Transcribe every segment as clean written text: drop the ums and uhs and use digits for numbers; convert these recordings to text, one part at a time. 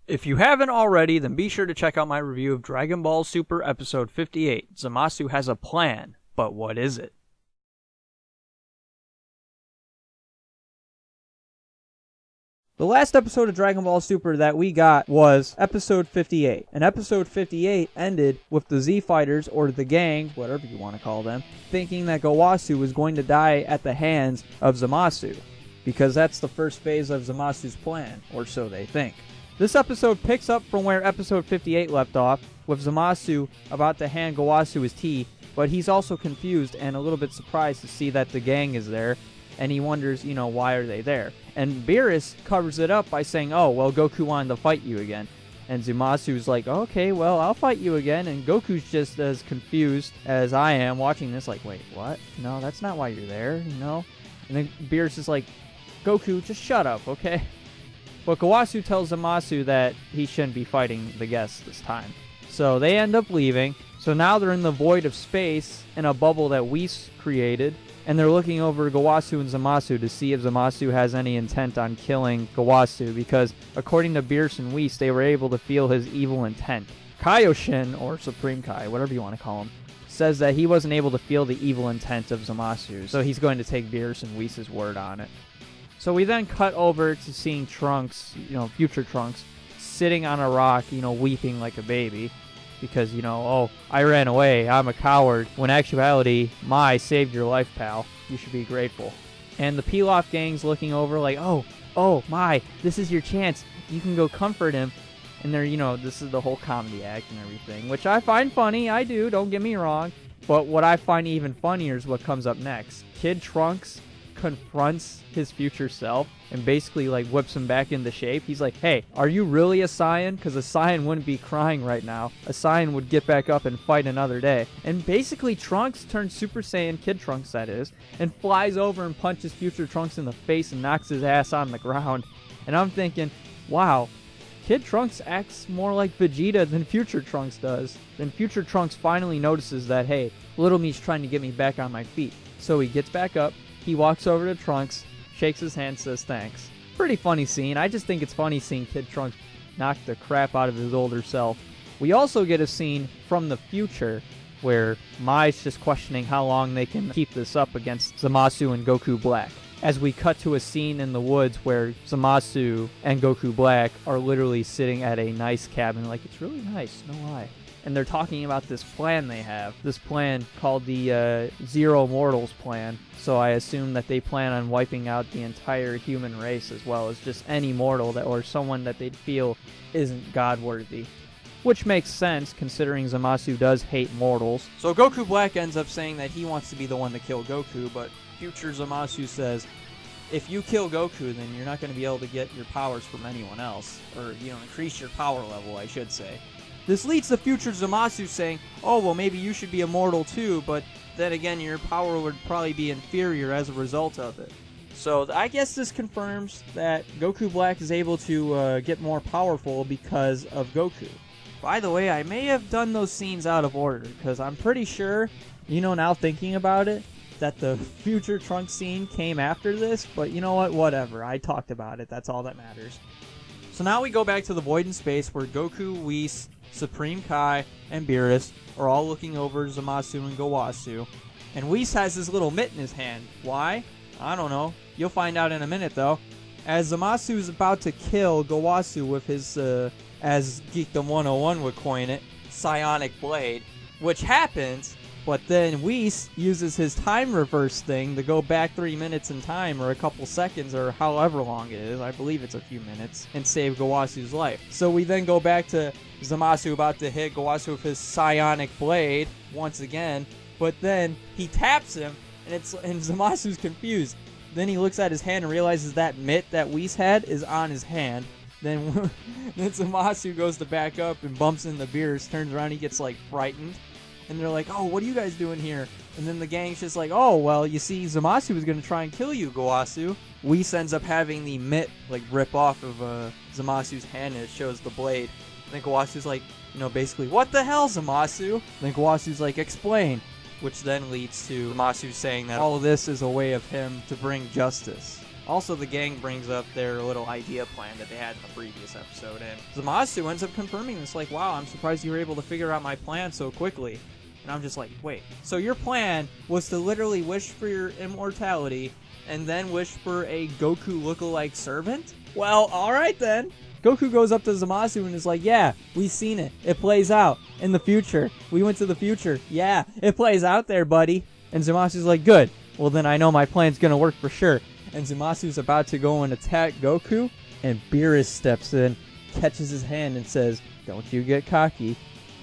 If you haven't already, then be sure to check out my review of Dragon Ball Super Episode 58. Zamasu has a plan, but what is it? The last episode of Dragon Ball Super that we got was Episode 58. And Episode 58 ended with the Z Fighters, or the gang, whatever you want to call them, thinking that Gowasu was going to die at the hands of Zamasu, because that's the first phase of Zamasu's plan, or so they think. This episode picks up from where Episode 58 left off, with Zamasu about to hand Gowasu his tea, but he's also confused and a little bit surprised to see that the gang is there, and he wonders, why are they there? And Beerus covers it up by saying, oh, well, Goku wanted to fight you again. And Zamasu's like, okay, well, I'll fight you again, and Goku's just as confused as I am watching this, like, wait, what? No, that's not why you're there, And then Beerus is like, Goku, just shut up, okay? But Gowasu tells Zamasu that he shouldn't be fighting the guests this time. So they end up leaving. So now they're in the void of space in a bubble that Whis created. And they're looking over Gowasu and Zamasu to see if Zamasu has any intent on killing Gowasu. Because according to Beerus and Whis, they were able to feel his evil intent. Kaioshin, or Supreme Kai, whatever you want to call him, says that he wasn't able to feel the evil intent of Zamasu. So he's going to take Beerus and Whis' word on it. So we then cut over to seeing Trunks, future Trunks, sitting on a rock, weeping like a baby. Because, oh, I ran away, I'm a coward. When actuality, Mai saved your life, pal. You should be grateful. And the Pilaf gang's looking over like, oh, Mai, this is your chance. You can go comfort him. And they're, this is the whole comedy act and everything. Which I find funny, I do, don't get me wrong. But what I find even funnier is what comes up next. Kid Trunks confronts his future self and basically whips him back into shape. He's like, hey, are you really a Saiyan? Because a Saiyan wouldn't be crying right now. A Saiyan would get back up and fight another day. And basically Trunks turns Super Saiyan, Kid Trunks that is, and flies over and punches future Trunks in the face and knocks his ass on the ground. And I'm thinking, wow, Kid Trunks acts more like Vegeta than future Trunks does. Then future Trunks finally notices that, hey, little me's trying to get me back on my feet. So he gets back up. He walks over to Trunks, shakes his hand, says thanks. Pretty funny scene. I just think it's funny seeing Kid Trunks knock the crap out of his older self. We also get a scene from the future where Mai's just questioning how long they can keep this up against Zamasu and Goku Black. As we cut to a scene in the woods where Zamasu and Goku Black are literally sitting at a nice cabin. It's really nice, no lie. And they're talking about this plan they have. This plan called the Zero Mortals plan. So I assume that they plan on wiping out the entire human race as well as just any mortal or someone that they'd feel isn't God-worthy. Which makes sense considering Zamasu does hate mortals. So Goku Black ends up saying that he wants to be the one to kill Goku, but future Zamasu says, if you kill Goku, then you're not going to be able to get your powers from anyone else. Or, increase your power level, I should say. This leads to future Zamasu saying, oh, well, maybe you should be immortal too, but then again, your power would probably be inferior as a result of it. So I guess this confirms that Goku Black is able to get more powerful because of Goku. By the way, I may have done those scenes out of order, because I'm pretty sure, now thinking about it, that the future Trunks scene came after this, but you know what, whatever, I talked about it, that's all that matters. So now we go back to the void in space where Goku, Whis, Supreme Kai, and Beerus are all looking over Zamasu and Gowasu. And Whis has this little mitt in his hand. Why? I don't know. You'll find out in a minute, though. As Zamasu is about to kill Gowasu with his, as Geekdom 101 would coin it, psionic blade, which happens, but then Whis uses his time reverse thing to go back 3 minutes in time, or a couple seconds, or however long it is, I believe it's a few minutes, and save Gowasu's life. So we then go back to Zamasu about to hit Gowasu with his psionic blade once again, but then he taps him, and Zamasu's confused. Then he looks at his hand and realizes that mitt that Whis had is on his hand. Then Zamasu goes to back up and bumps into Beerus, turns around, he gets frightened. And they're like, oh, what are you guys doing here? And then the gang's just like, oh, well, you see, Zamasu was going to try and kill you, Gowasu. Whis ends up having the mitt, rip off of Zamasu's hand, and it shows the blade. And then Gowasu's like, basically, what the hell, Zamasu? And then Gowasu's like, explain. Which then leads to Zamasu saying that all of this is a way of him to bring justice. Also, the gang brings up their little idea plan that they had in the previous episode, and Zamasu ends up confirming this, like, wow, I'm surprised you were able to figure out my plan so quickly. And I'm just like, wait, so your plan was to literally wish for your immortality and then wish for a Goku lookalike servant? Well, alright then. Goku goes up to Zamasu and is like, yeah, we've seen it. It plays out in the future. We went to the future. Yeah, it plays out there, buddy. And Zamasu's like, good. Well, then I know my plan's gonna work for sure. And Zamasu's about to go and attack Goku, and Beerus steps in, catches his hand, and says, don't you get cocky.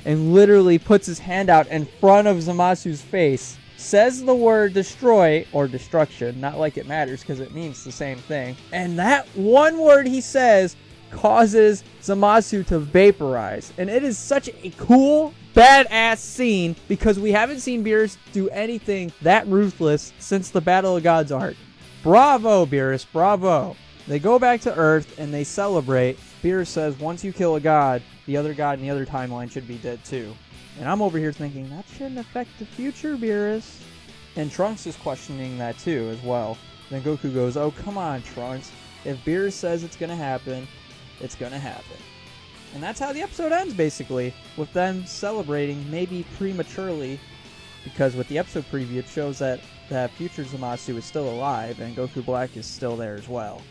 And literally puts his hand out in front of Zamasu's face, says the word destroy or destruction, not like it matters because it means the same thing. And that one word he says causes Zamasu to vaporize. And it is such a cool, badass scene because we haven't seen Beerus do anything that ruthless since the Battle of Gods arc. Bravo, Beerus, bravo. They go back to Earth and they celebrate. Beerus says, once you kill a god, the other god in the other timeline should be dead too. And I'm over here thinking, that shouldn't affect the future, Beerus. And Trunks is questioning that too, as well. Then Goku goes, oh, come on, Trunks. If Beerus says it's gonna happen, it's gonna happen. And that's how the episode ends, basically, with them celebrating, maybe prematurely, because with the episode preview, it shows that future Zamasu is still alive, and Goku Black is still there as well.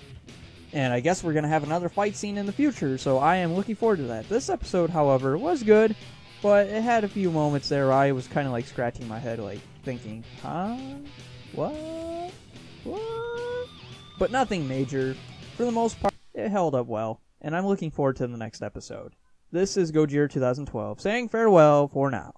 And I guess we're going to have another fight scene in the future, so I am looking forward to that. This episode, however, was good, but it had a few moments there where I was kind of like scratching my head, like thinking, huh? What? What? But nothing major. For the most part, it held up well, and I'm looking forward to the next episode. This is Gojira 2012, saying farewell for now.